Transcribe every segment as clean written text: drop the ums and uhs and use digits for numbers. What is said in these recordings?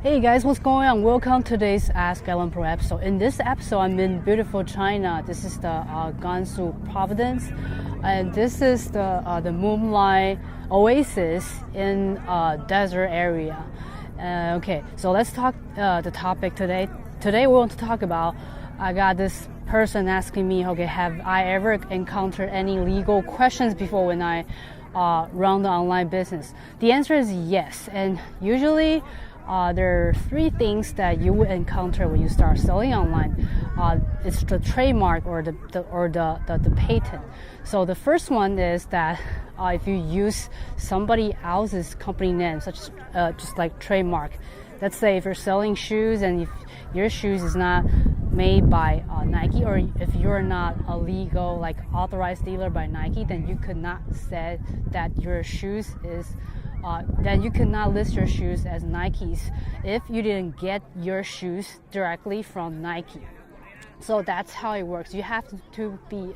Hey guys, what's going on? Welcome to today's Ask Ellenpro episode. In this episode, I'm in beautiful China. This is the Gansu province, and this is the moonlight oasis in desert area. Okay, so let's talk the topic today. Today we want to talk about. I got this person asking me, okay, have I ever encountered any legal questions before when I run the online business? The answer is yes, and usually. There are three things that you will encounter when you start selling online. It's the trademark or the patent. So the first one is that if you use somebody else's company name, such as just like trademark. Let's say if you're selling shoes and if your shoes is not made by Nike, or if you're not a legal like authorized dealer by Nike, then you could not say that your shoes is then you cannot list your shoes as Nikes if you didn't get your shoes directly from Nike. So that's how it works. You have to be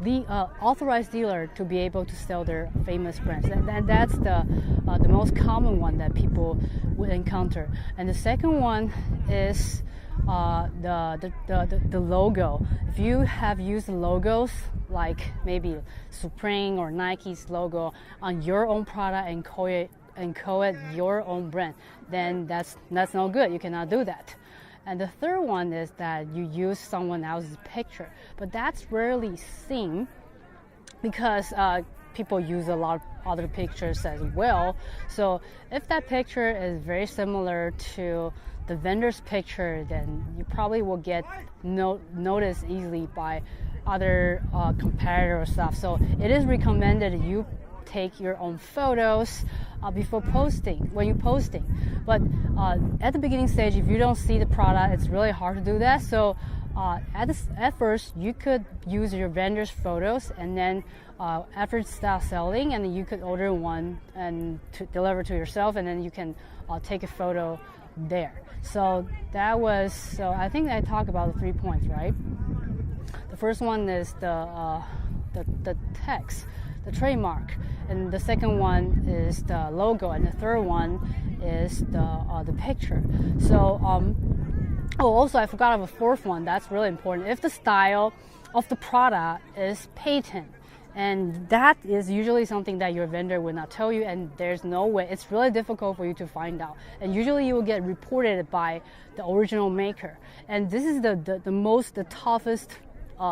the authorized dealer to be able to sell their famous brands, and that's the most common one that people will encounter. And the second one is the logo. If you have used logos like maybe Supreme or Nike's logo on your own product and call it your own brand, then that's no good. You cannot do that. And the third one is that you use someone else's picture, but that's rarely seen because people use a lot of other pictures as well. So if that picture is very similar to the vendor's picture, then you probably will get noticed easily by other competitor stuff. So it is recommended you take your own photos before posting, when you're posting. But at the beginning stage, if you don't see the product, it's really hard to do that. So at first, you could use your vendor's photos, and then after it starts selling, and you could order one and to deliver to yourself, and then you can take a photo there. So I think I talked about the 3 points, right? The first one is the text, the trademark, and the second one is the logo, and the third one is the picture. So also I forgot of a fourth one. That's really important. If the style of the product is patent, and that is usually something that your vendor will not tell you, and there's no way. It's really difficult for you to find out, and usually you will get reported by the original maker. And this is the toughest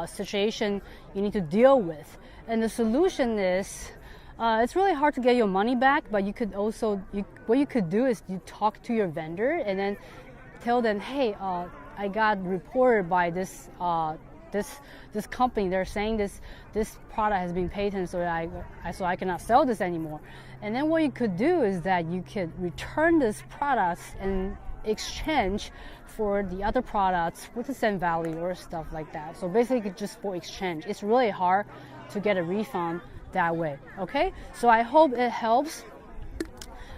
situation you need to deal with. And the solution is, it's really hard to get your money back, but you could also, what you could do is you talk to your vendor and then tell them, hey, I got reported by this company. They're saying this product has been patented, so I cannot sell this anymore. And then what you could do is that you could return this product and exchange for the other products with the same value or stuff like that. So basically just for exchange. It's really hard to get a refund that way. Okay, so I hope it helps.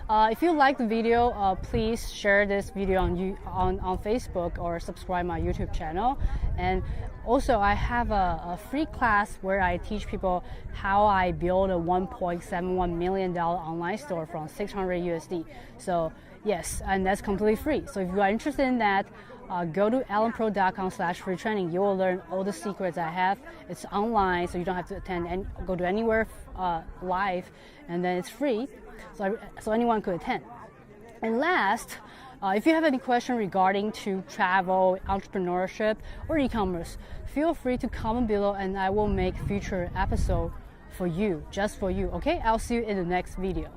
If you like the video, please share this video on Facebook or subscribe my YouTube channel. And also I have a free class where I teach people how I build a $1.71 million online store from 600 USD. So yes, and that's completely free. So if you are interested in that, go to ellenpro.com/free training. You will learn all the secrets I have. It's online, so you don't have to attend and go to anywhere live, and then it's free, so anyone could attend. And last, if you have any question regarding to travel, entrepreneurship, or e-commerce, feel free to comment below, and I will make future episode for you, just for you. Okay, I'll see you in the next video.